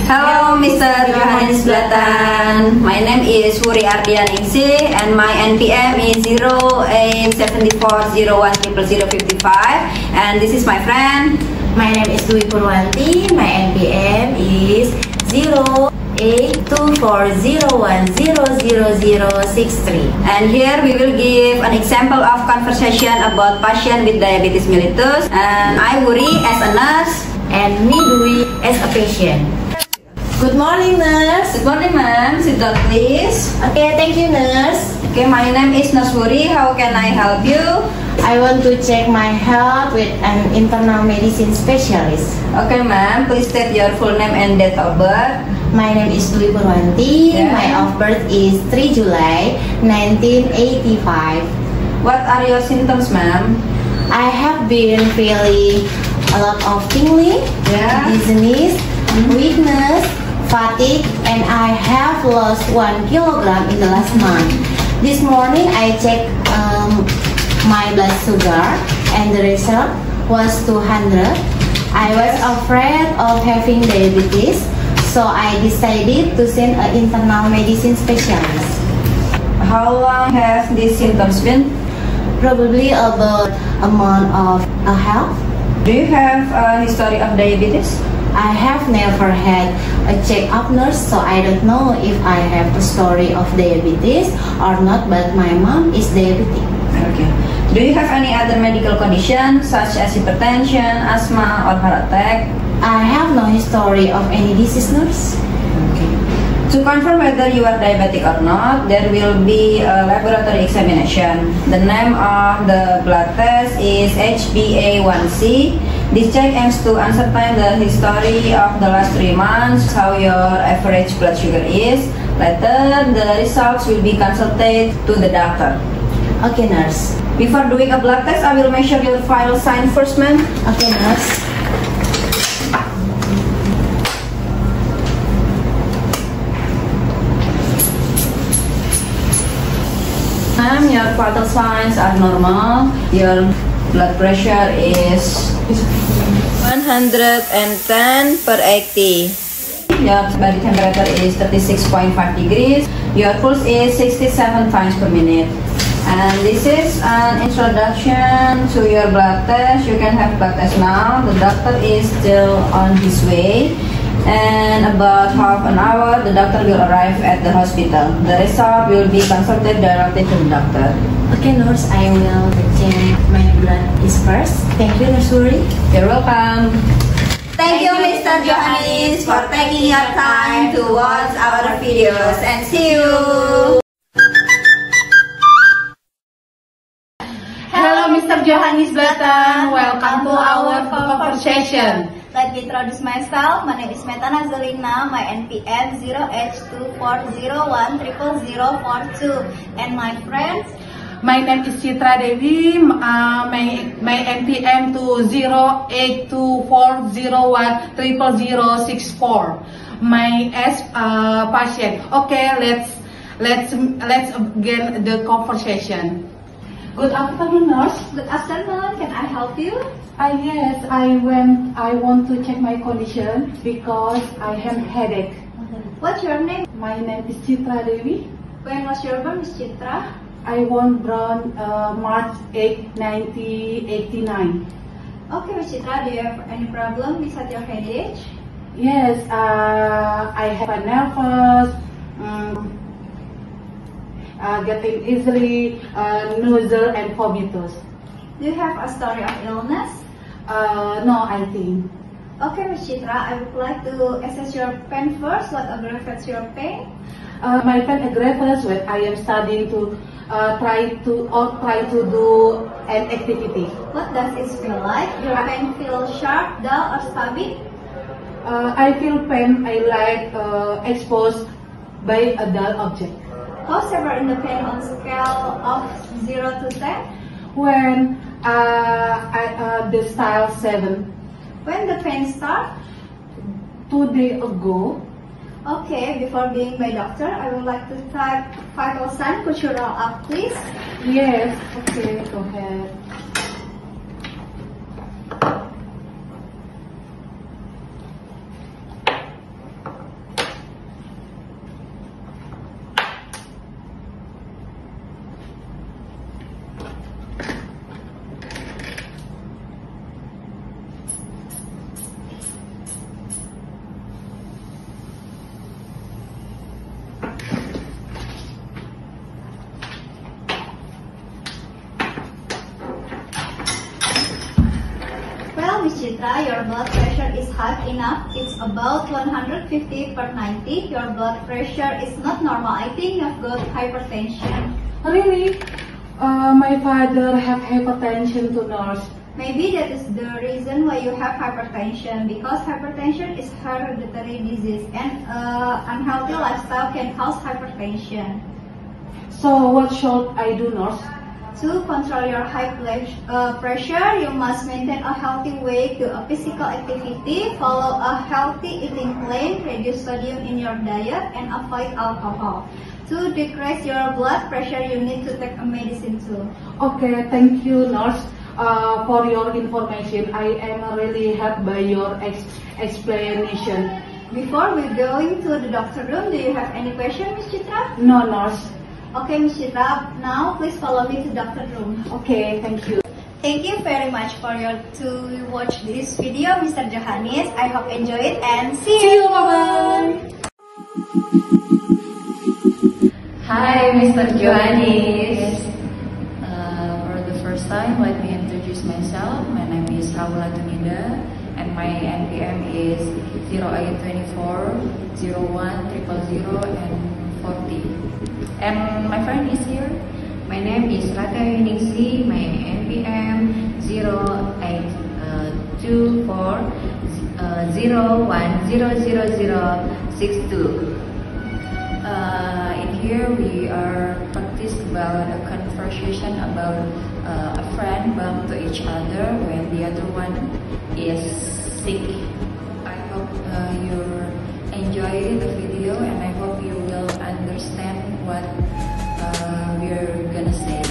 Hello, Mr. Johannes Blatan. My name is Wuri Ardianingsih and my NPM is 0874010055. And this is my friend. My name is Dwi Purwanti. My NPM is 082401000063. And here we will give an example of conversation about patient with diabetes mellitus. And I Wuri as a nurse. And me, Dwi, as a patient. Good morning, nurse. Good morning, ma'am. Sit down, please. Okay, thank you, nurse. Okay, my name is Nurse Wuri. How can I help you? I want to check my health with an internal medicine specialist. Okay, ma'am. Please state your full name and date of birth. My name is Dwi Purwanti. Yeah. My of birth is 3 July 1985. What are your symptoms, ma'am? I have been feeling a lot of tingling, Yeah. dizziness, weakness, fatigue, and I have lost 1 kilogram in the last month. This morning I checked my blood sugar and the result was 200. I was afraid of having diabetes, so I decided to send an internal medicine specialist. How long have these symptoms been? Probably about a month of a half. Do you have a history of diabetes? I have never had a check-up, nurse, so I don't know if I have a story of diabetes or not, but my mom is diabetic. Okay. Do you have any other medical condition such as hypertension, asthma, or heart attack? I have no history of any disease, nurse. Okay. To confirm whether you are diabetic or not, there will be a laboratory examination. The name of the blood test is HbA1c. This check aims to ascertain the history of the last 3 months, how your average blood sugar is. Later, the results will be consulted to the doctor. Okay, nurse. Before doing a blood test, I will measure your vital sign first, ma'am. Okay, nurse. Ma'am, your vital signs are normal. Your blood pressure is 110/80. Your body temperature is 36.5 degrees. Your pulse is 67 times per minute. And this is an introduction to your blood test. You can have blood test now. The doctor is still on his way. And about half an hour, the doctor will arrive at the hospital. The result will be consulted directly to the doctor. Okay, nurse, I will check my blood is first. Thank you, Nurse Wuri. You're welcome. Thank you, Mr. Johannes, for taking your time to watch our videos, and see you. Hello, Mr. Johannes Blatan. Welcome to our conversation. Let me introduce myself. My name is Metana Zelina. My NPM 0H24010042. And my friends, My name is Citra Devi. My NPM to 08240100064. My S patient. Okay, let's begin the conversation. Good afternoon, nurse. good afternoon. Can I help you? Yes, I want to check my condition because I have headache. What's your name? My name is Citra Devi. When was your birth, Miss Chitra? I was born March 8, 1989. Okay, Miss Chitra, do you have any problem with your headache? Yes, I have a nervous, getting easily nausea and vomitus. Do you have a story of illness? No, I think. Okay, Miss Chitra, I would like to assess your pain first. What aggravates your pain? My pain aggravates when I am studying to try to do an activity. What does it feel like? Your pain feels sharp, dull, or stubby? I feel pain. I like exposed by a dull object. How severe in the pain on scale of 0 to 10? When the style 7. When the pain starts? 2 days ago. Okay, before being my doctor, I would like to type vital sign. Could you roll up, please? Yes. Okay, go ahead. Miss Chitra, your blood pressure is high enough. It's about 150 per 90. Your blood pressure is not normal. I think you've got hypertension. Really? My father have hypertension to nurse. Maybe that is the reason why you have hypertension, because hypertension is hereditary disease and unhealthy lifestyle can cause hypertension. So what should I do, nurse? To control your high pressure, you must maintain a healthy weight, do a physical activity, follow a healthy eating plan, reduce sodium in your diet, and avoid alcohol. To decrease your blood pressure, you need to take a medicine too. Okay, thank you, nurse, for your information. I am really helped by your explanation. Before we going to the doctor room, do you have any question, Miss Chitra? No, nurse. Okay, Miss Chitra, now please follow me to doctor room. Okay, thank you. Thank you very much for your to watch this video, Mr. Johannes. I hope you enjoy it and see you. Bye-bye. Hi, Mr. Johannes. For the first time, let me introduce myself. My name is Haula Tunida, and my NPM is 0824 01 000 and 40. And my friend is here. My name is Rata Yuningsi. My NPM 0824 01000062. In here we are practice about a conversation about a friend bump to each other when the other one is sick. I hope you enjoy the video, and I hope you will understand what we're gonna say.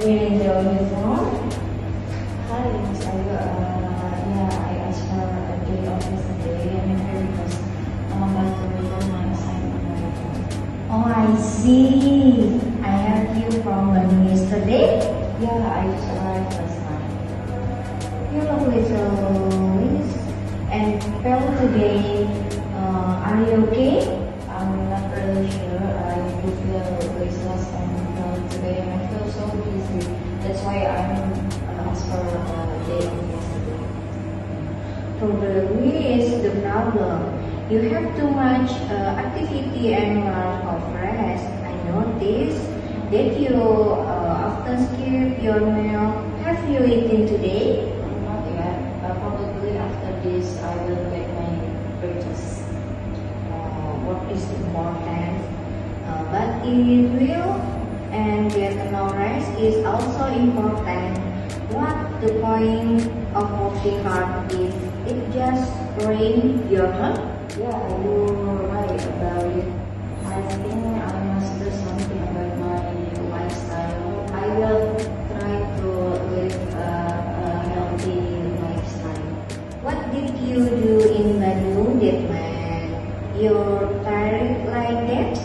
Wearing the uniform. Hi, Miss Ayu. I asked for a day off yesterday, and I'm here because I'm about to return my assignment. Oh, I see. I have you from Bandung yesterday. Yeah, I just arrived last night. You look little weak and pale today. Are you okay? I'm not really sure. I do feel restless and today I feel so busy. That's why I'm asked for a day off yesterday. Probably is the problem. You have too much activity and lack of rest. I noticed that you often skip your meal. Have you eaten today? Not yet. Probably after this I will get my breakfast. Work is important, but it will, and get no rest is also important. What the point of working hard is? It just drains your heart. Yeah, you're right about it. I think I must do something about my lifestyle. I will try to live a healthy lifestyle. What did you do in Bandung that you're tired like that?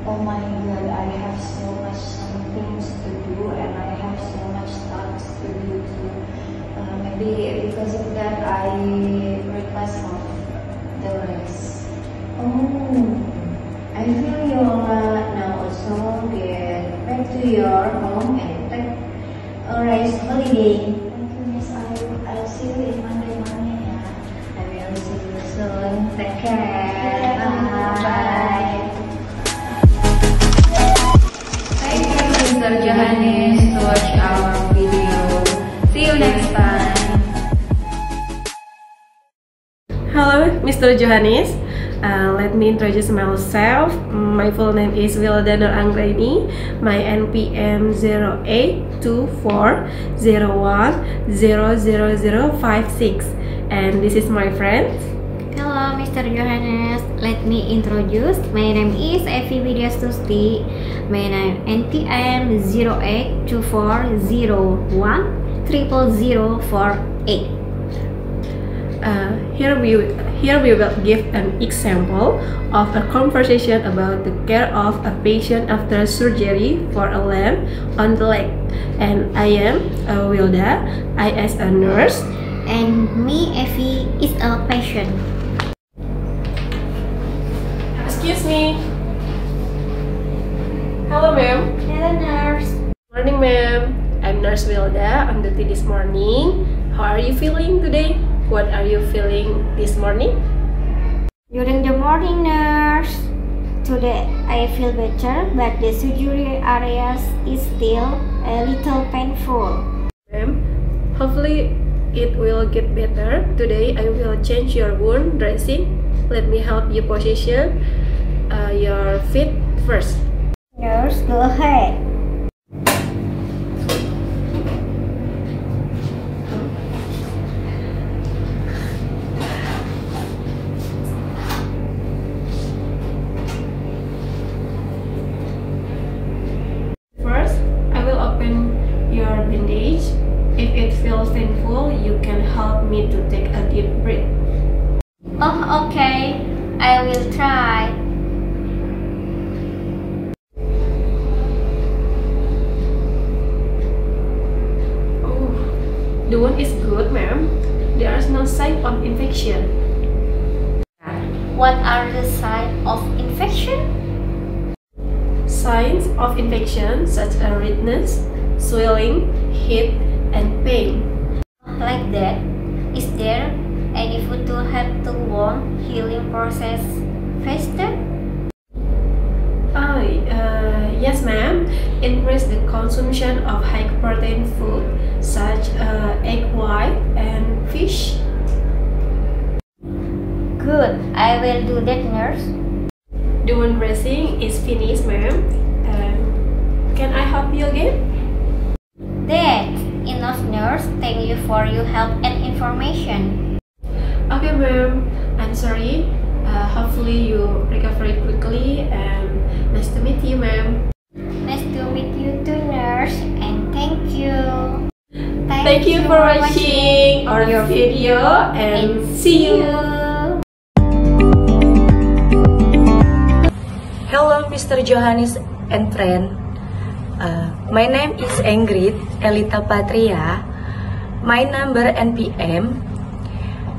Oh my god, I have so much things to do and I have so much tasks to do too. Maybe because of that I request off the rest. Oh, I feel you're now also get back to your home and take a rest holiday. Thank you, Miss Ayu. I'll see you in Monday morning. I will see you soon. Take care. Bye. Thank you, Mr. Johannes, to watch our video. See you next time. Hello, Mr. Johannes. Let me introduce myself. My full name is Wilda Nur Anggraini. My NPM 082401000056. And this is my friend. Hello, Mr. Johannes. Let me introduce. My name is Evi Widyastuti. My name NPM 082401000048. Here we will give an example of a conversation about the care of a patient after surgery for a limb on the leg. And I am Wilda. I as a nurse. And me, Evi, is a patient. me. Hello, ma'am. Hello, nurse. Morning, ma'am. I'm Nurse Wilda on duty this morning. How are you feeling today? What are you feeling this morning? During the morning, nurse. Today I feel better, but the surgery areas is still a little painful. Ma'am, hopefully it will get better. Today I will change your wound dressing. Let me help you position your feet first. Nurse, go ahead. First, I will open your bandage. If it feels painful, you can help me to take a deep breath. Oh, okay. I will try. Oh, the wound is good, ma'am. There is no sign of infection. What are the signs of infection? Signs of infection such as redness, swelling, heat, and pain. Like that? Is there any food to help the wound healing process faster? Yes, ma'am. Increase the consumption of high-protein food such as egg white and fish. Good. I will do that, nurse. The wound dressing is finished, ma'am. Can I help you again? That's enough, nurse. Thank you for your help and information. Okay, ma'am. I'm sorry. Hopefully you recover quickly, and nice to meet you, ma'am. Nice to meet you too, nurse, and thank you. Thank you for watching our video, and see you. Hello, Mr. Johannes and friend. My name is Ingrid Elita Patria. My number NPM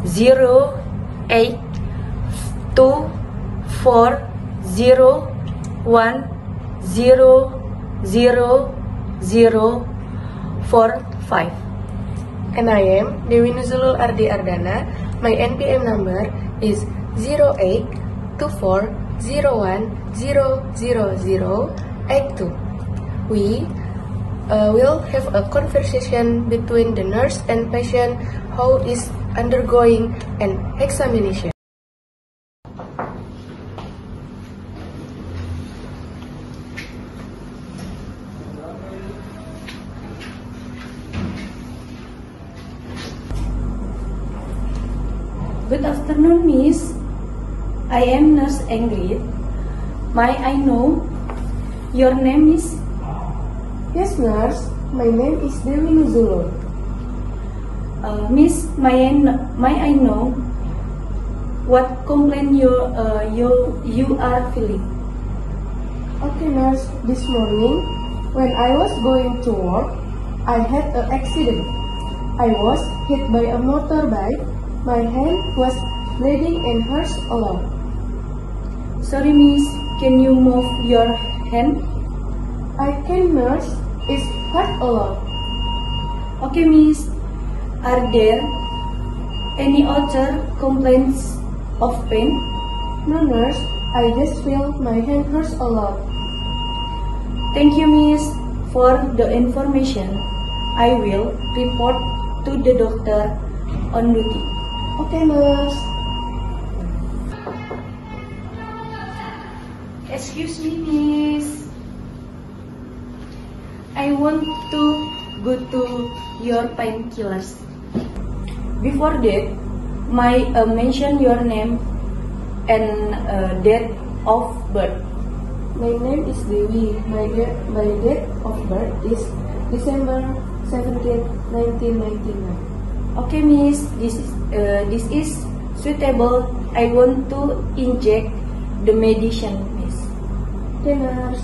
082401000045. And I am Dewi Nuzulul Ardi Ardana. My NPM number is 082401000082. We will have a conversation between the nurse and patient who is undergoing an examination. Good afternoon, Miss. I am Nurse Ingrid. May I know your name is? Yes, nurse. My name is Dewi Nuzulul. Miss, may I know what complaint you are feeling? Okay, nurse. This morning, when I was going to work, I had an accident. I was hit by a motorbike. My hand was bleeding and hurts a lot. Sorry, Miss. Can you move your hand? I can, nurse. It hurt a lot. Okay, Miss. Are there any other complaints of pain? No, nurse. I just feel my hand hurts a lot. Thank you, Miss, for the information. I will report to the doctor on duty. Okay, nurse. Excuse me, Miss. I want to go to your painkillers. Before that, mention your name and date of birth. My name is Dewi. My date of birth is December 17, 1999. Okay, Miss. This is suitable. I want to inject the medicine, Miss. Okay, nurse.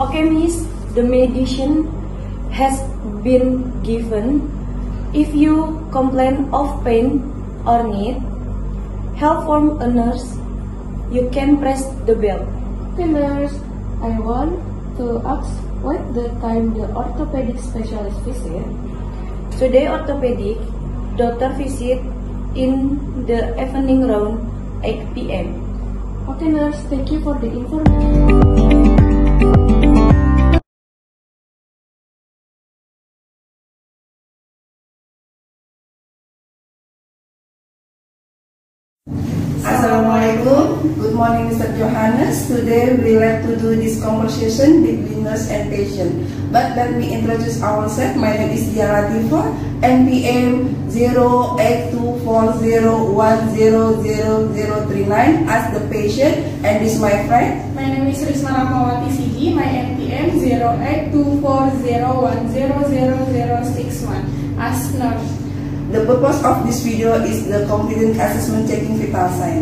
Okay, Miss, the medicine has been given. If you complain of pain or need help from a nurse, you can press the bell. Okay, nurse, I want to ask what the time the orthopedic specialist visit. Today, orthopedic doctor visit in the evening around 8 p.m. Okay, nurse, thank you for the information. Assalamualaikum. Good morning, Mr. Johannes. Today we like to do this conversation between nurse and patient. But let me introduce ourselves. My name is Dia Latifa, NPM 082401000039 as the patient, and this is my friend. My name is Risma Rahmawati Sigi. My NPM 082401000061 as nurse. The purpose of this video is the confidence assessment checking vital signs.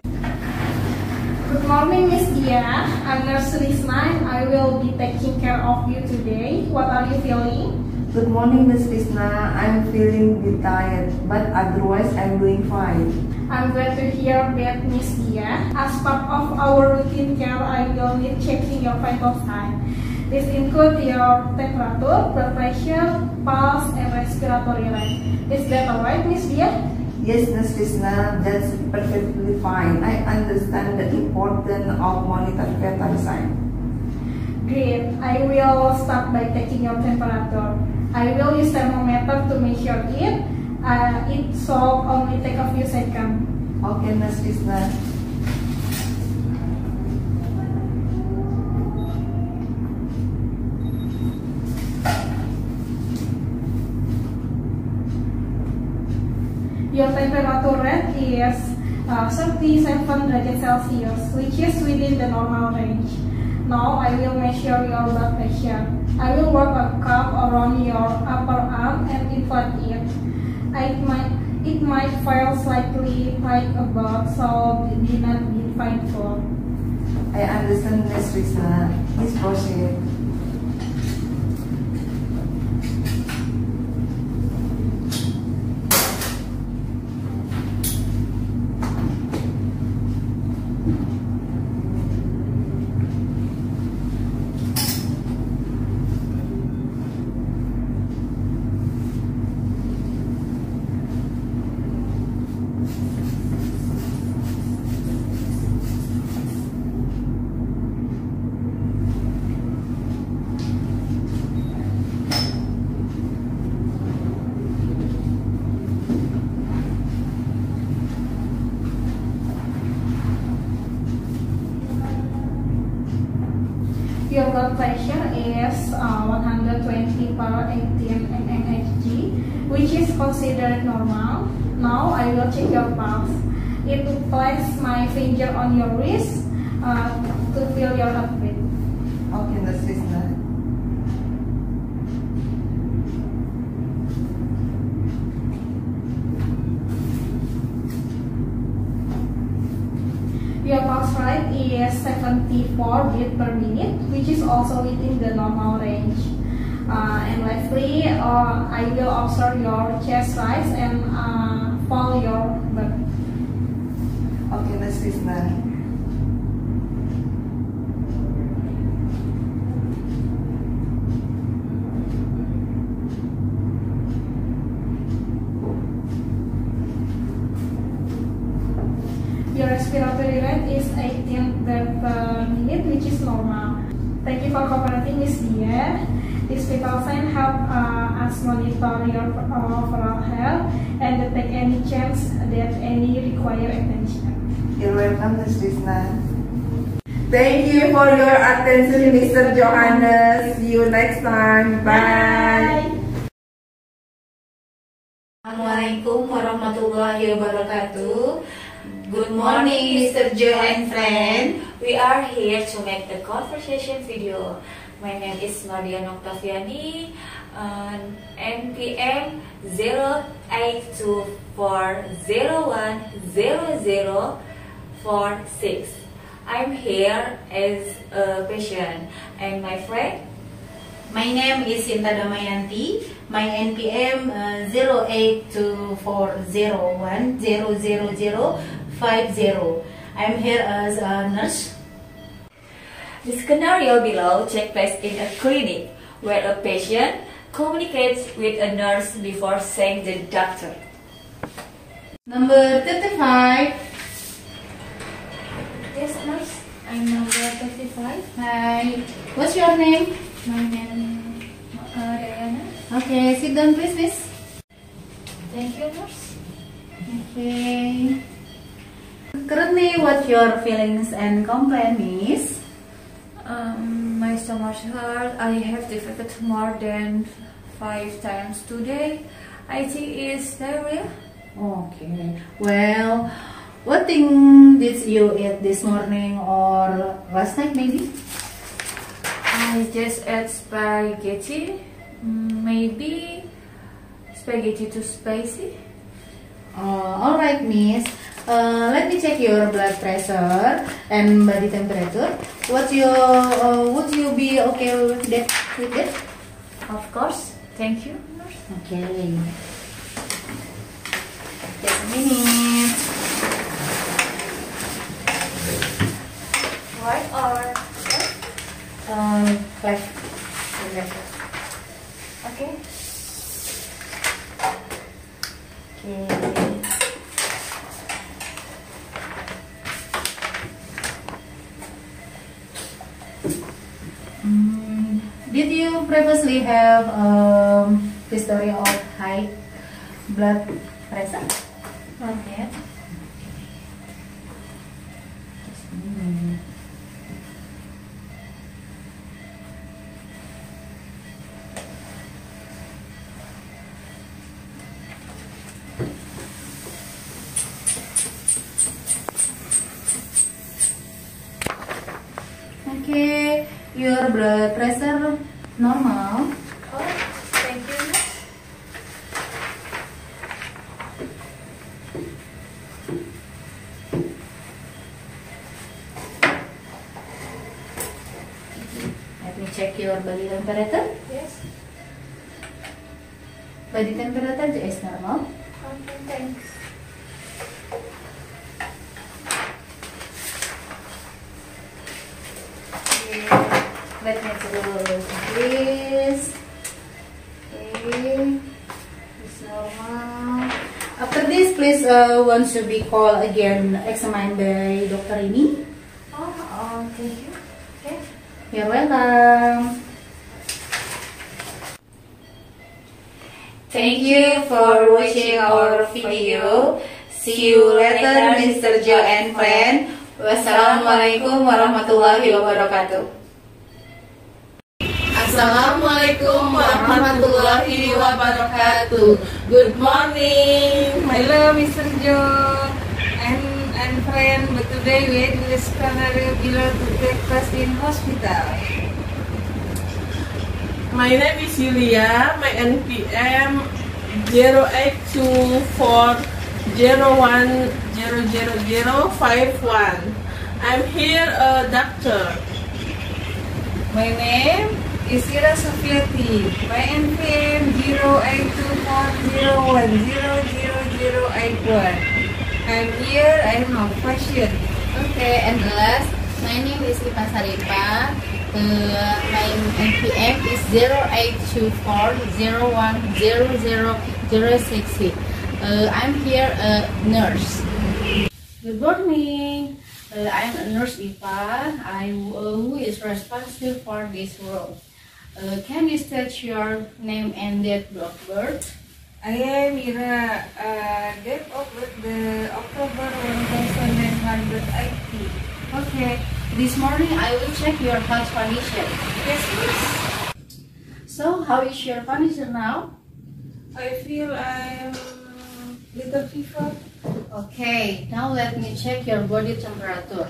Good morning, Miss Dia. I'm Nurse Risma and I will be taking care of you today. What are you feeling? Good morning, Miss Risma. I'm feeling a bit tired, but otherwise I'm doing fine. I'm glad to hear that, Miss Dia. As part of our routine care, I will need checking your vital signs. This includes your temperature, blood pressure, pulse, and respiratory rate. Is that alright, Miss Dia? Yes, Miss Risma, that's perfectly fine. I understand the importance of monitor vital signs. Great. I will start by taking your temperature. I will use thermometer to measure it. It will only take a few seconds. Okay, Miss Risma. Your temperature rate is 37 derajat Celsius, which is within the normal range. Now I will measure your blood pressure. I will work a cup around your upper arm and inflate it. It might feel slightly high above, so do not be painful. I understand, Miss Risma. Please proceed. Your blood pressure is 120 per 18 mmHg, which is considered normal. Now I will check your pulse. It will place my finger on your wrist to feel your heartbeat. Okay, Miss Risma. Your pulse rate is 74 beats per minute, which is also within the normal range. And lastly, I will observe your chest rise and fall your back. Okay, Miss Risma. Your respiratory rate is 18 beats per minute, which is normal. Thank you for cooperating, Miss Dia. This vital sign help us monitor your overall health and detect any chance that any require attention. You're welcome, Miss Risma. Thank you for your attention, Mr. Johannes. See you next time. Bye. Assalamualaikum warahmatullahi wabarakatuh. Good morning, Mr. Joe and friend. We are here to make the conversation video. My name is Mardian Octaviani, NPM 0824010046. I'm here as a patient, and my friend. My name is Sinta Damayanti. My NPM 082401000050. I'm here as a nurse. The scenario below takes place in a clinic where a patient communicates with a nurse before seeing the doctor. Number 35. Yes, nurse. I'm number 35. Hi. What's your name? My name Diana. Okay, sit down please, miss. Thank you, nurse. Okay. Currently, what your feelings and complaint is? My stomach hurt. I have defecated more than 5 times today. I think it's diarrhea. Okay. Well, what thing did you eat this morning or last night maybe? I just ate spaghetti. Maybe spaghetti too spicy. Alright, miss. Let me check your blood pressure and body temperature. Would you be okay with that? Of course. Thank you, nurse. Okay. Just a minute. Right or Left. okay. Okay. Did you previously have history of high blood pressure? Not yet. Okay, your blood pressure normal. Oh, thank you, nurse. Let me check your body temperature. Yes. Body temperature is normal. Okay, thanks. Let me do this. Okay, it's normal. After this, please once to be called again, examined by Dr. Ini. Oh, thank you. Okay. You're welcome. Thank you for watching our video. See you later, Mr. Joe and friend. Wassalamualaikum warahmatullahi wabarakatuh. Assalamualaikum warahmatullahi wabarakatuh. Good morning. Hello, Mr. Joe and friend. But today we are in the scenario below to take class in hospital. My name is Yulia. My NPM 082401000051. I'm here a doctor. My name is Ira Sofiati. My NPM 082401000081. I'm here. I'm a patient. Okay, and the last, my name is Ipa Saripa. My NPM is 082401000060. I'm here a nurse. Good morning. I'm a nurse Ipa. Who is responsible for this role. Can you state your name and date of birth? I am Ira. Date of birth, the October 1980. Okay. This morning I will check your health condition. Yes, please. So, how is your condition now? I feel I'm little fever. Okay, now let me check your body temperature.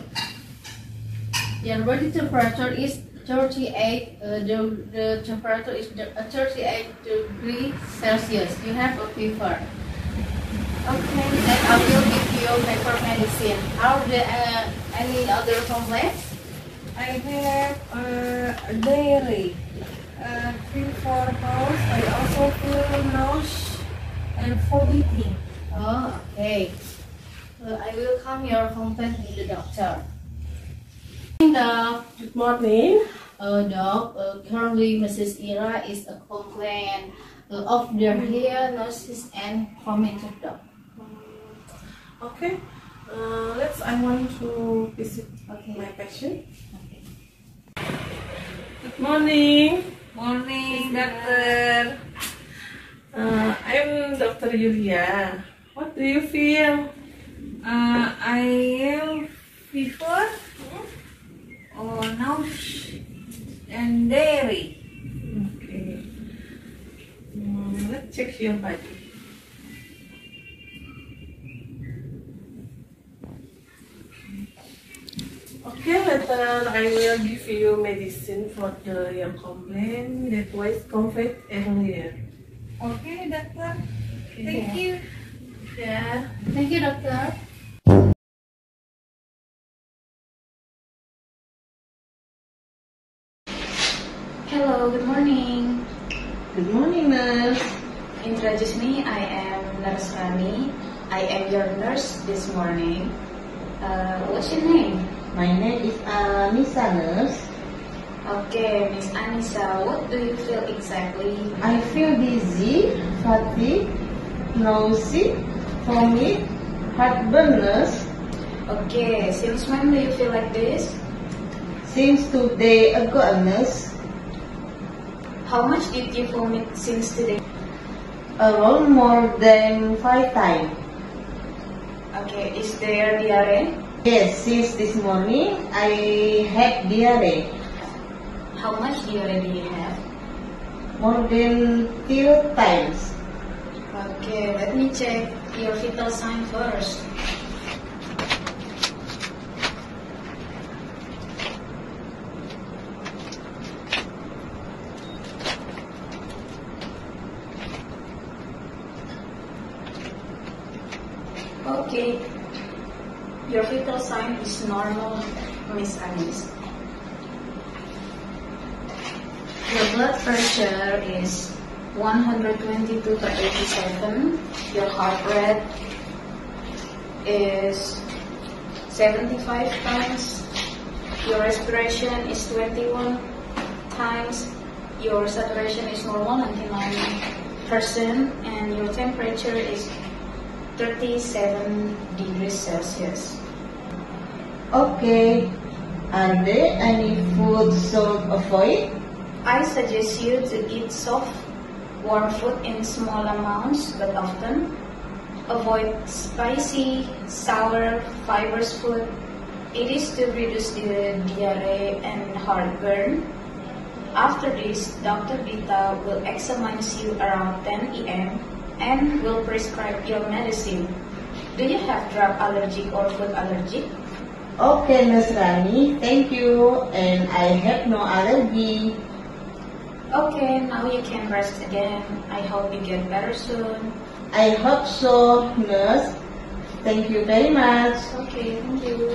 Your body temperature is 38. The temperature is 38 degrees Celsius. You have a fever. Okay, then I will give you you take for medicine? Are there any other complaints? I have diarrhea, feel for house. I also feel nausea and vomiting. Oh, okay. I will come your complaint to the doctor. Doc. Good morning. Doc, currently Mrs. Ira is a complaint of diarrhea, nausea, and vomiting, Doc. Okay. I want to visit my patient. Okay. Good morning. Morning, Doctor. I'm Dr. Yulia. What do you feel? I have fever, nausea, and diarrhea. Okay. Let's check your body. Okay, later I will give you medicine for your complaint that was complained earlier. Okay, doctor. Okay. Thank you. Yeah. Thank you, doctor. Hello, good morning. Good morning, nurse. Introduce me, I am Nurse Rani. I am your nurse this morning. What's your name? My name is Anissa, nurse. Okay, Miss Anissa, what do you feel exactly? I feel dizzy, fatigue, nausea, vomit, heartburn, nurse. Okay, since when do you feel like this? Since 2 days ago, nurse. How much did you vomit since today? Around more than 5 times. Okay, is there diarrhea? Yes, since this morning I had diarrhea. How much diarrhea do you have? More than 2 times. Okay, let me check your vital sign first. Okay, your vital sign is normal, Miss Alice. Your blood pressure is 122/87. Your heart rate is 75 times. Your respiration is 21 times. Your saturation is normal, 99%, and your temperature is 37 degrees Celsius. Okay. Are there any food should avoid? I suggest you to eat soft, warm food in small amounts but often. Avoid spicy, sour, fibrous food. It is to reduce the diarrhea and heartburn. After this, Dr. Dita will examine you around 10 a.m. and will prescribe your medicine. Do you have drug allergic or food allergic? Okay, Miss Rani, thank you. And I have no allergy. Okay, now you can rest again. I hope you get better soon. I hope so, nurse. Thank you very much. Okay, thank you.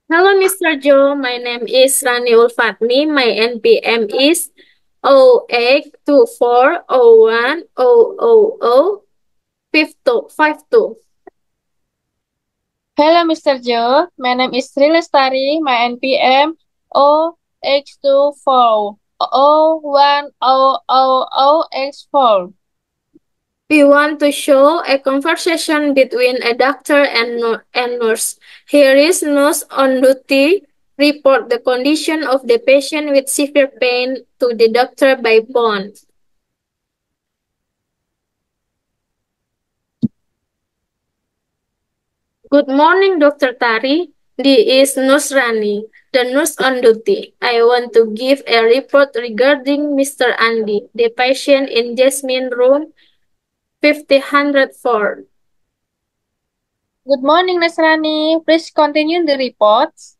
Hello, Mr. Joe. My name is Rani Ulfatmi. My NPM is 0824010052. Hello, Mr. Joe. My name is Sri Lestari. My NPM OH240100X4. We want to show a conversation between a doctor and nurse. Here is nurse on duty. Report the condition of the patient with severe pain to the doctor by phone. Good morning, Dr. Tari. This is Nurse Rani, the nurse on duty. I want to give a report regarding Mr. Andy, the patient in Jasmine room 5004. Good morning, Nasrani. Please continue the reports.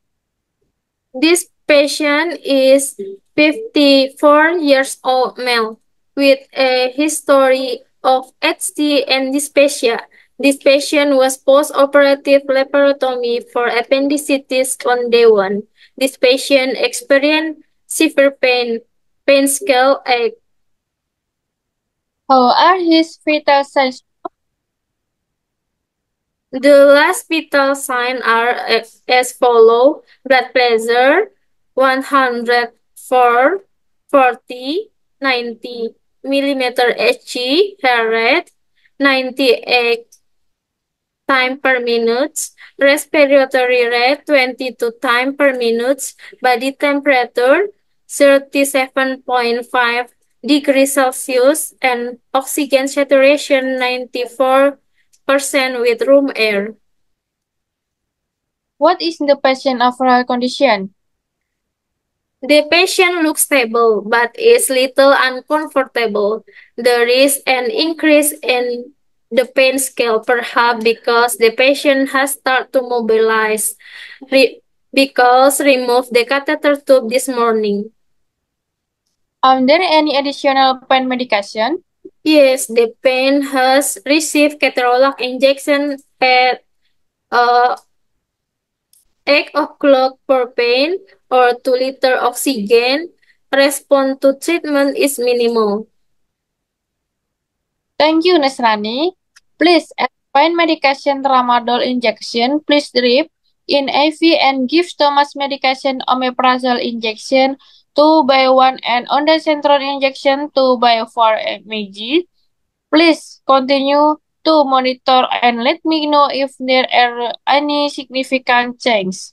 This patient is 54 years old male with a history of HD and dysphagia. This patient was post-operative laparotomy for appendicitis on day 1. This patient experienced severe pain scale 8. How are his vital signs? The last vital signs are as follow: blood pressure 104, 40, 90 millimeter Hg, heart rate 98 time per minute, respiratory rate 22 time per minute, body temperature 37.5 degrees Celsius, and oxygen saturation 94% with room air. What is the patient overall condition? The patient looks stable but is little uncomfortable. There is an increase in the pain scale, perhaps because the patient has started to mobilize because removed the catheter tube this morning. There any additional pain medication? Yes, the pain has received ketorolac injection at 8 o'clock per pain or 2-liter oxygen. Response to treatment is minimal. Thank you, Nasrani. Please explain medication tramadol injection. Please drip in IV and give stomach medication omeprazole injection 2/1 and ondansetron injection 2/4 mg. Please continue to monitor and let me know if there are any significant changes.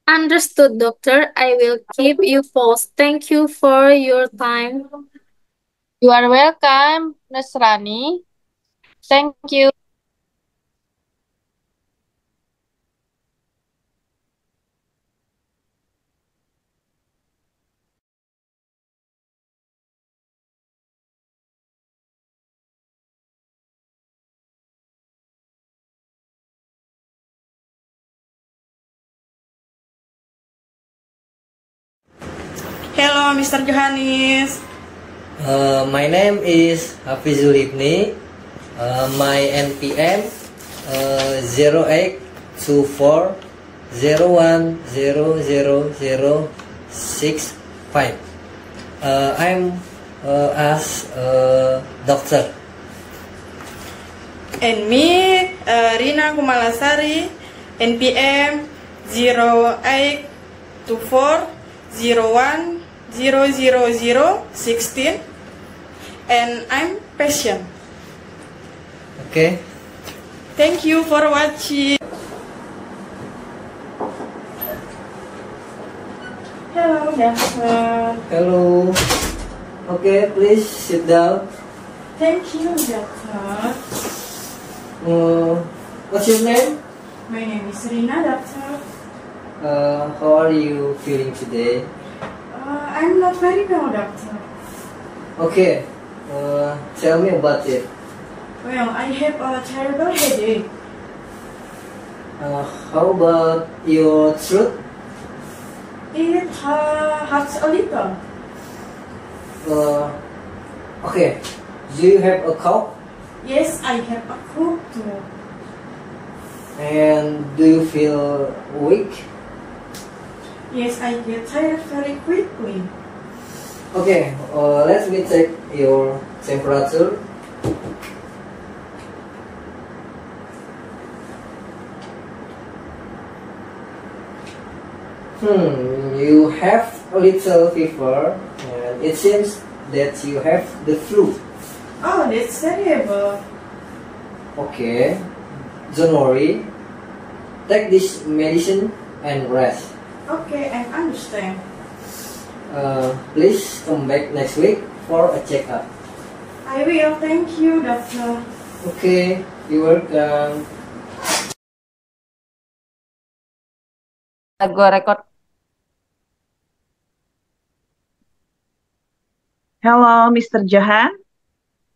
Understood, doctor. I will keep you posted. Thank you for your time. You are welcome, Nasrani. Thank you. Hello, Mr. Johannes. My name is Hafizul Ibni. My NPM 082401000065. I'm as a doctor. And me, Rina Kumalasari, NPM 082401000016, and I'm patient. Okay. Thank you for watching. Hello, doctor. Hello. Okay, please sit down. Thank you, doctor. What's your name? My name is Rina, doctor. How are you feeling today? I'm not very well, doctor. Okay. Tell me about it. Well, I have a terrible headache. How about your throat? It hurts a little. Okay. Do you have a cough? Yes, I have a cold too. And do you feel weak? Yes, I get tired very quickly. Okay, let me check your temperature. You have a little fever, and it seems that you have the flu. Oh, that's terrible. Okay, don't worry. Take this medicine and rest. Okay, I understand. Please come back next week for a checkup. I will, thank you, doctor. Okay, you're welcome. Gua record. Hello, Mr. Johan.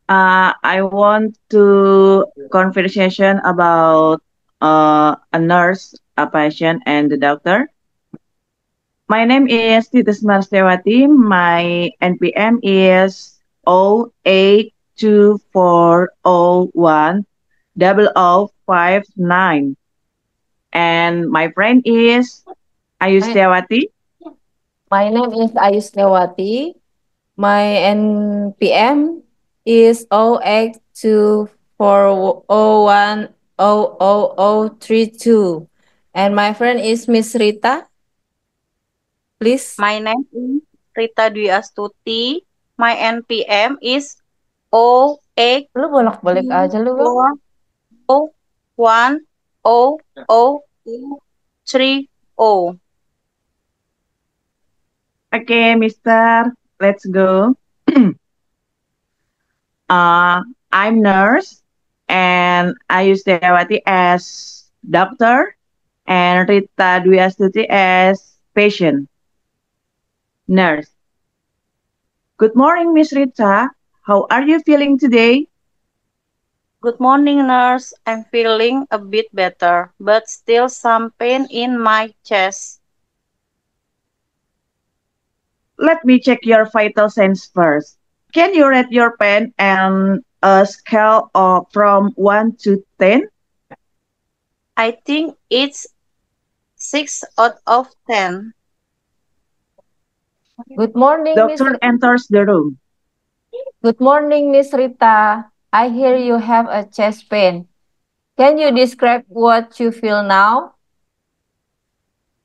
I want to conversation about a nurse, a patient, and the doctor. My name is Titis Marstewati. My NPM is 08240100059. And my friend is Ayustewati. My name is Ayustewati. My NPM is 08240100032. And my friend is Miss Rita. Please. My name is Rita Dwi Astuti. My NPM is 08240100030. Lu bolak-balik aja lu, Bang. Okay, Mister, let's go. I'm nurse, and Ayustewati as doctor, and Rita Dwi Astuti as patient. Nurse. Good morning, Miss Rita. How are you feeling today? Good morning, nurse. I'm feeling a bit better, but still some pain in my chest. Let me check your vital signs first. Can you rate your pain on a scale of from 1 to 10? I think it's 6 out of 10. Good morning, Doctor enters the room. Good morning, Miss Rita. I hear you have a chest pain. Can you describe what you feel now?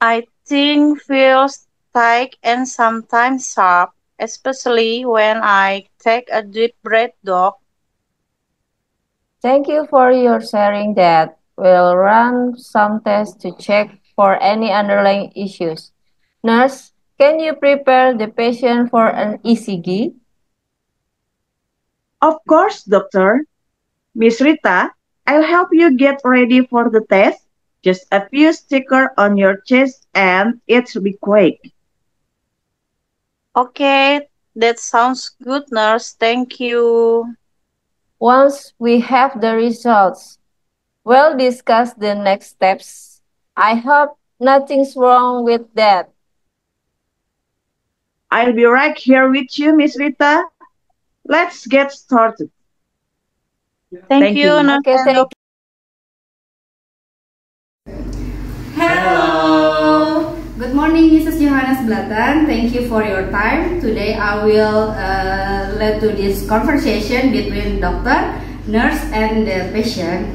I think feels tight and sometimes sharp, especially when I take a deep breath, Doc. Thank you for your sharing that. We'll run some tests to check for any underlying issues. Nurse, can you prepare the patient for an ECG? Of course, doctor. Miss Rita, I'll help you get ready for the test. Just a few stickers on your chest and it'll be quick. Okay, that sounds good, nurse. Thank you. Once we have the results, we'll discuss the next steps. I hope nothing's wrong with that. I'll be right here with you, Miss Rita. Let's get started. Thank you, nurse. Okay, thank you. Hello. Good morning, Mrs. Johannes Blatan. Thank you for your time. Today I will lead to this conversation between doctor, nurse, and the patient.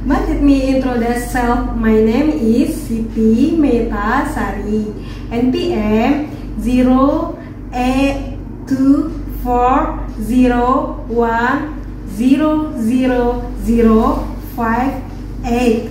But let me introduce myself. My name is Siti Meta Sari. NPM 08240100058.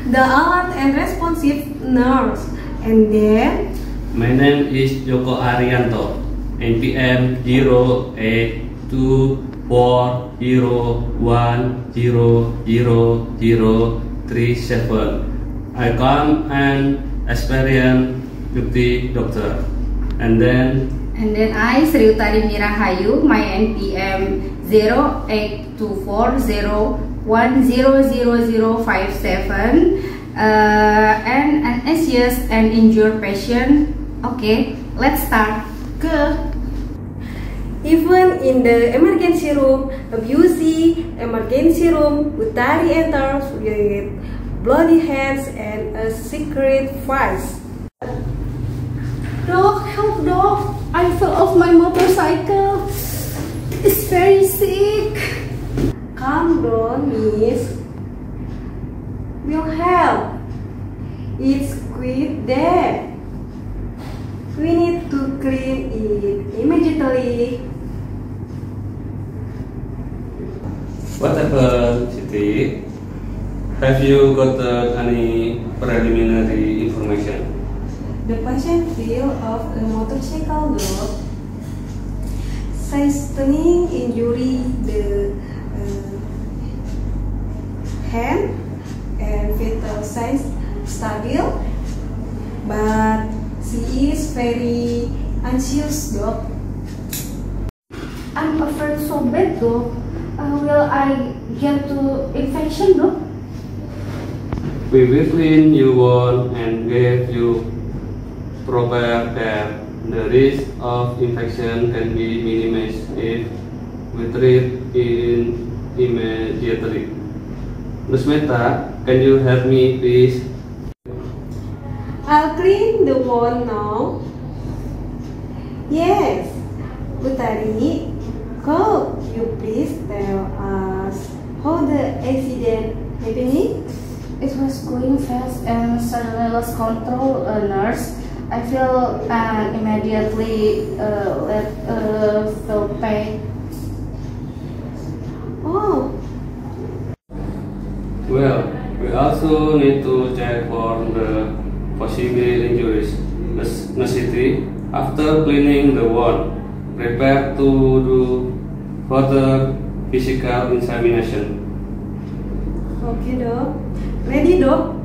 The alert and responsive nurse. And then my name is Joko Arianto. NPM 08240100037. I come an experienced duty doctor. And then I, Sri Utari Mirahayu, my NPM 08240100057, and an anxious and injured patient. Okay, let's start. even in the emergency room, abusy emergency room, Utari enters with bloody hands and a secret voice. Doc, help, Doc. I fell off my motorcycle. It's very sick. Calm down, miss. We'll help. It's quite there. We need to clean it immediately. what happened, Siti? Have you gotten any preliminary information? The patient fell off a motorcycle, Doc. Sustaining injury the hand and vital signs stable, but she is very anxious, Doc. I'm afraid so bad, Doc. Will I get to infection, Doc? We will clean your wound and give you proper care. The risk of infection can be minimized if we treat it immediately. Nurse Meta, can you help me please? I'll clean the wound now. Yes, Utari, could you please tell us how the accident happened? It was going fast and suddenly lost control, nurse. I feel immediately felt pain. Oh. Well, we also need to check for the possible injuries. Necessity. After cleaning the wound, prepare to do further physical examination. Okay, Doc. Ready, Doc?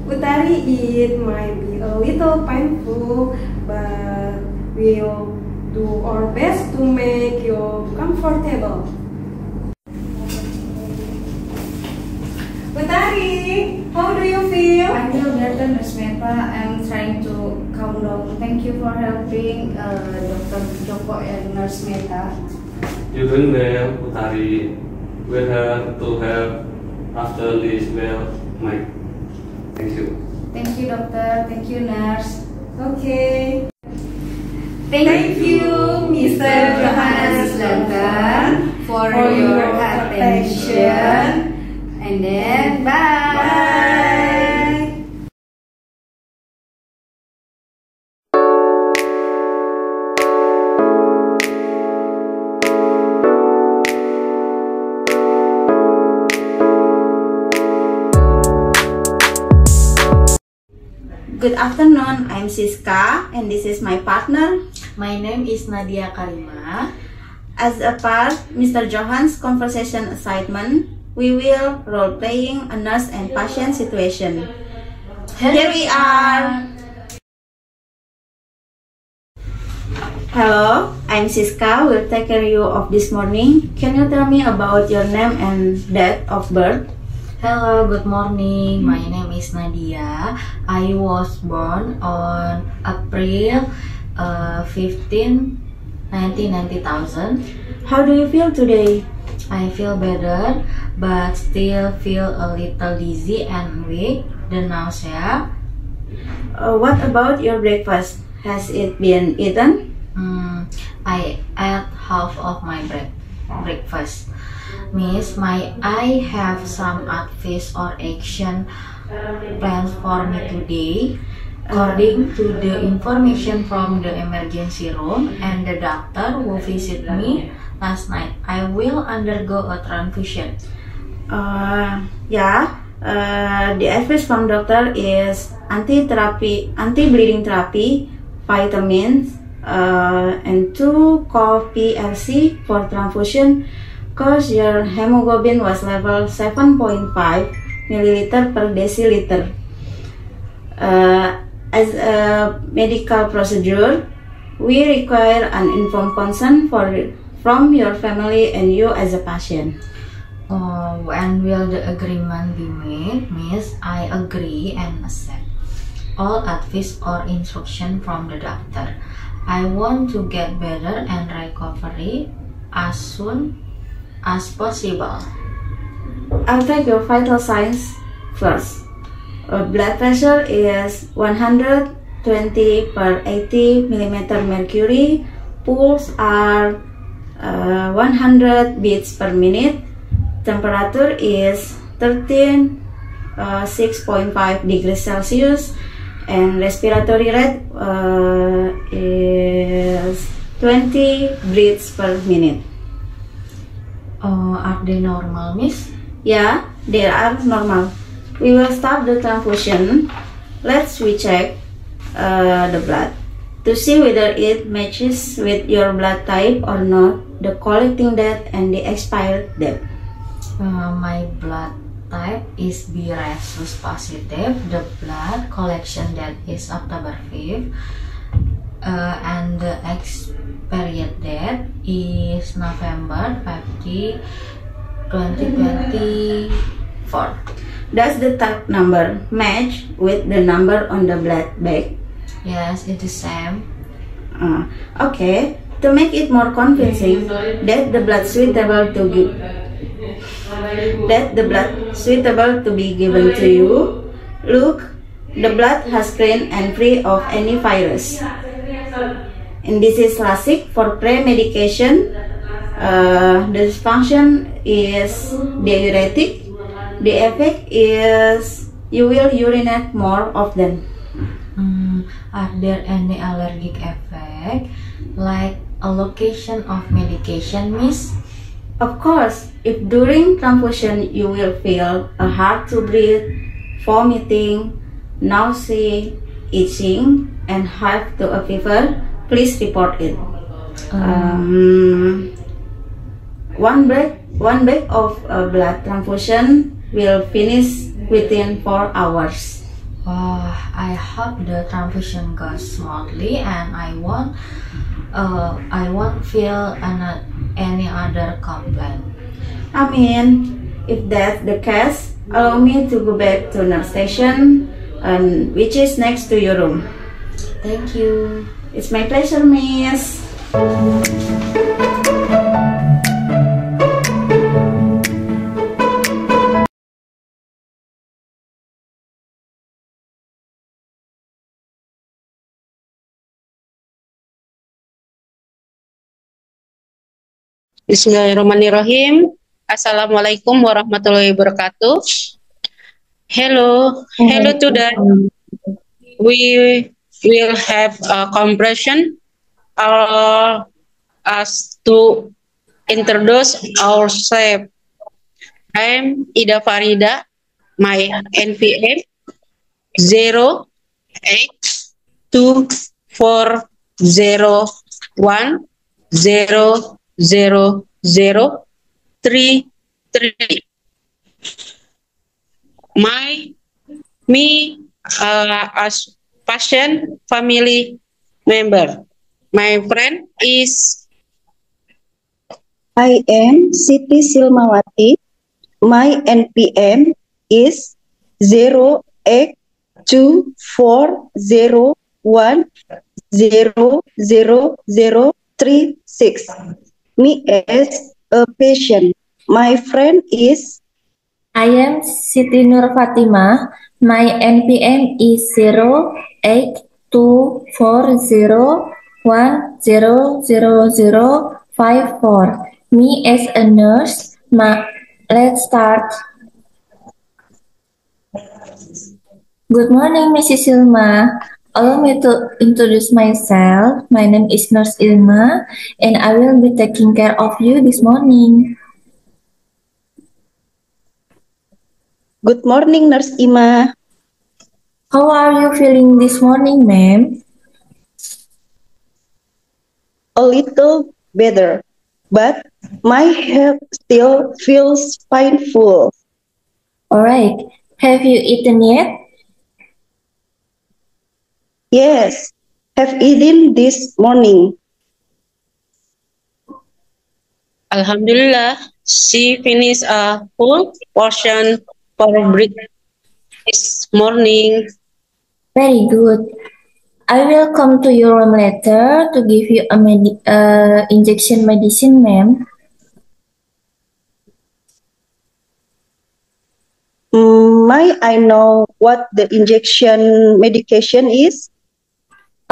Utari, it might be a little painful, but we'll do our best to make you comfortable. Utari, how do you feel? I feel better, Nurse Meta. I'm trying to calm down. Thank you for helping Dr. Joko and Nurse Meta. You're doing well, Utari. We'll have to help after this well, Mike. Thank you. Thank you, Doctor. Thank you, Nurse. Okay. Thank you, Mr. Johannes Dantan, for your attention. And then, bye. Good afternoon, I'm Siska and this is my partner. My name is Nadia Karima. As a part Mr. Johan's conversation assignment, we will role-playing a nurse and patient situation. Here we are! Hello, I'm Siska, will take care of you of this morning. Can you tell me about your name and date of birth? Hello, good morning. My name is Nadia. I was born on April 15, 1990,000. How do you feel today? I feel better, but still feel a little dizzy and weak. The nausea. What about your breakfast? Has it been eaten? I ate half of my breakfast. Miss, I have some advice or action plans for me today. According to the information from the emergency room and the doctor who visited me last night, I will undergo a transfusion. The advice from doctor is anti-bleeding therapy, vitamins, and 2 PLC for transfusion. Cause your hemoglobin was level 7.5 milliliter per deciliter. As a medical procedure, we require an informed consent from your family and you as a patient. When will the agreement be made? Miss, I agree and accept all advice or instruction from the doctor. I want to get better and recovery as soon as possible. I'll take your vital signs first. Blood pressure is 120 per 80 millimeter mercury. Pulse are 100 beats per minute. Temperature is 6.5 degrees Celsius. And respiratory rate is 20 breaths per minute. Are they normal, Miss? Yeah, they are normal. We will start the transfusion. Let's check the blood to see whether it matches with your blood type or not, the collecting date and the expired date. My blood type is B rhesus positive. The blood collection date is October 5th, and the expired date is November 15, 2024. Does the type number match with the number on the blood bag? Yes, it's the same. Okay. To make it more convincing that the blood suitable to be given to you, look, the blood has clean and free of any virus. And this is classic for pre-medication. The function is diuretic. The effect is you will urinate more often. Are there any allergic effect, like allocation of medication, Miss? Of course, if during transfusion you will feel hard to breathe, vomiting, nausea, itching, and have a fever, please report it. One bag of blood transfusion will finish within 4 hours. I hope the transfusion goes smoothly, and I won't feel any other complaint. I mean, if that's the case, allow me to go back to nurse station, which is next to your room. Thank you. It's my pleasure, Miss. Bismillahirrahmanirrahim. Assalamualaikum warahmatullahi wabarakatuh. Hello today. We will have a conversation as to introduce ourselves. I am Ida Farida. My NPM 08240100033. Me as patient family member. My friend is I am Siti Silmawati. My NPM is 08240100036. Me as a patient. My friend is I am Siti Nur Fatimah. My NPM is 08240100054. Me as a nurse. Let's start. Good morning, Mrs. Ilma. Allow me to introduce myself. My name is Nurse Ilma, and I will be taking care of you this morning. Good morning, Nurse Ima. How are you feeling this morning, ma'am? A little better, but my head still feels painful. Alright, have you eaten yet? Yes, have eaten this morning. Alhamdulillah, she finished a full portion for breakfast this morning. Very good. I will come to your room later to give you a injection medicine, ma'am. May I know what the injection medication is?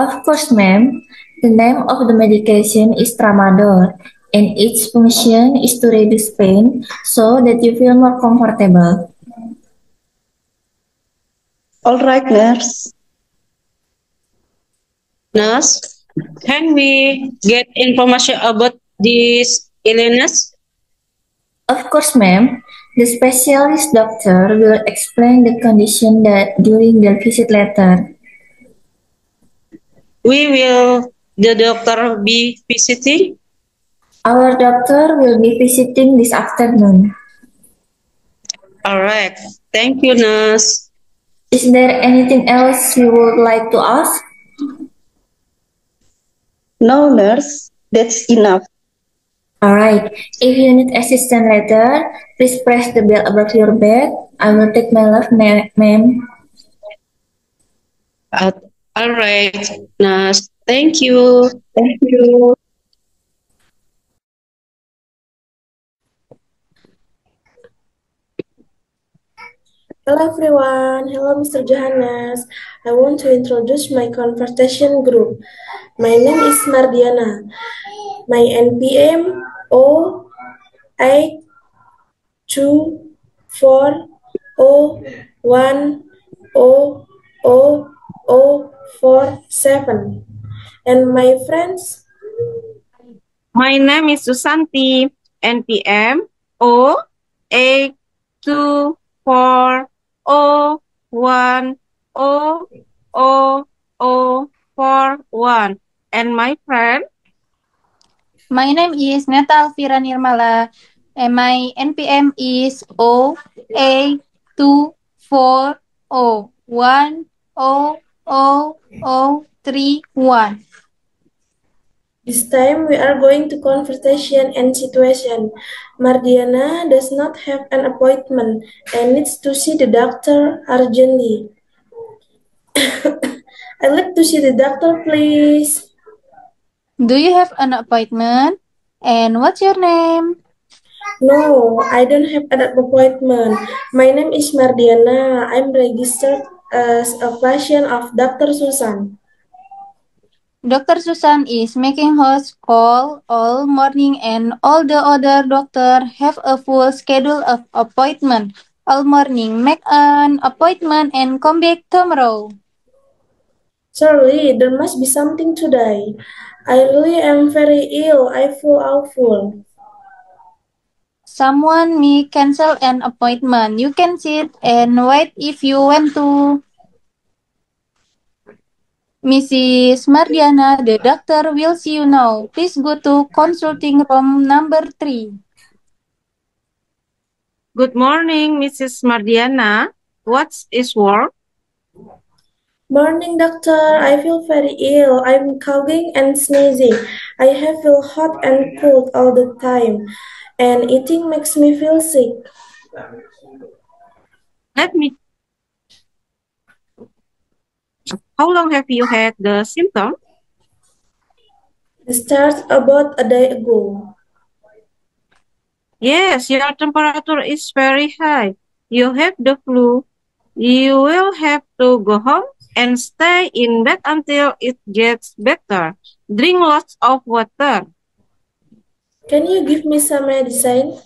Of course, ma'am. The name of the medication is Tramadol, and its function is to reduce pain so that you feel more comfortable. All right, nurse. Nurse, can we get information about this illness? Of course, ma'am. The specialist doctor will explain the condition during their visit later. Will the doctor be visiting? Our doctor will be visiting this afternoon. All right. Thank you, nurse. Is there anything else you would like to ask? No, nurse. That's enough. Alright, if you need assistance later, please press the bell above your bed. I will take my leave, ma'am. All right, Nas. Thank you. Thank you. Hello everyone, hello Mr. Johannes. I want to introduce my conversation group. My name is Mardiana. My NPM 0824010047. And my friends? My name is Susanti, NPM 0824010041. And my friend? My name is Neta Alvira Nirmala, and my NPM is 0824010031. This time we are going to conversation and situation. Mardiana does not have an appointment and needs to see the doctor urgently. I'd like to see the doctor, please. Do you have an appointment? And what's your name? No, I don't have an appointment. My name is Mardiana. I'm registered as a patient of Dr. Susan. Dr. Susan is making house call all morning and all the other doctor have a full schedule of appointment all morning. Make an appointment and come back tomorrow. Sorry, there must be something today. I really am very ill. I feel awful. Someone may cancel an appointment. You can sit and wait if you want to. Mrs. Mardiana, the doctor will see you now. Please go to consulting room number 3. Good morning, Mrs. Mardiana. What is work? Morning, doctor. I feel very ill. I'm coughing and sneezing. I have feel hot and cold all the time, and eating makes me feel sick. Let me. How long have you had the symptom? It started about a day ago. Yes, your temperature is very high. You have the flu. You will have to go home and stay in bed until it gets better. Drink lots of water. Can you give me some medicine?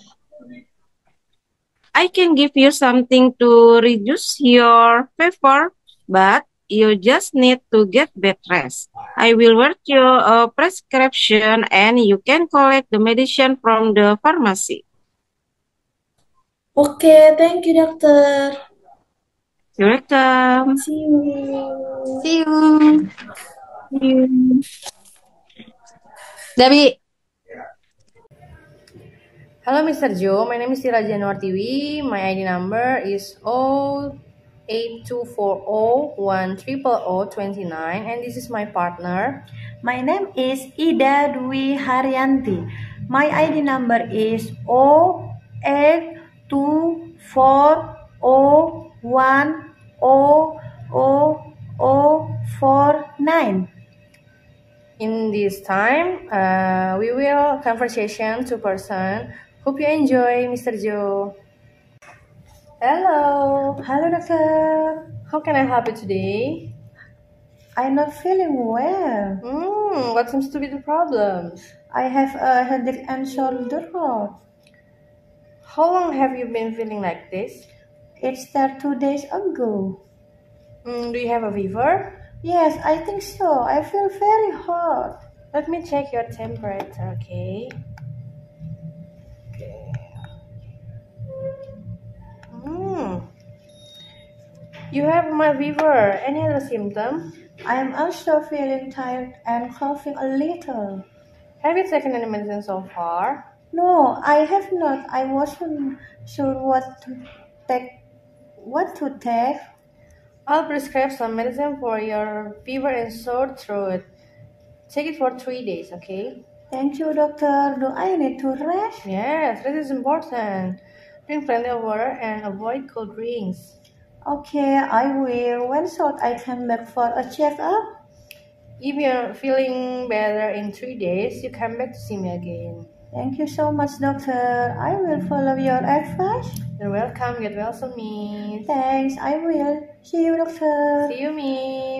I can give you something to reduce your fever, but you just need to get bed rest. I will write you a prescription and you can collect the medicine from the pharmacy. Okay, thank you, doctor. You're welcome. See you. See you. See you. Debbie. Hello, Mr. Joe. My name is Tira Januartiwi. My ID number is 08240130029, and this is my partner. My name is Ida Dwi Haryanti. My ID number is 08240100049. In this time, we will conversation to person. Hope you enjoy, Mr. Joe. Hello. Hello, doctor. How can I help you today? I'm not feeling well. What seems to be the problem? I have a headache and shoulder hurt. How long have you been feeling like this? It started 2 days ago. Do you have a fever? Yes, I think so. I feel very hot. Let me check your temperature, okay? You have mild fever. Any other symptom? I am also feeling tired and coughing a little. Have you taken any medicine so far? No, I have not. I wasn't sure what to take. I'll prescribe some medicine for your fever and sore throat. Take it for 3 days, okay? Thank you, doctor. Do I need to rest? Yes, rest is important. Drink plenty of water and avoid cold drinks. Okay, I will. When should I come back for a checkup? If you're feeling better in 3 days, you come back to see me again. Thank you so much, doctor. I will follow your advice. You're welcome. Get well soon, Miss. Thanks, I will. See you, doctor. See you, Miss.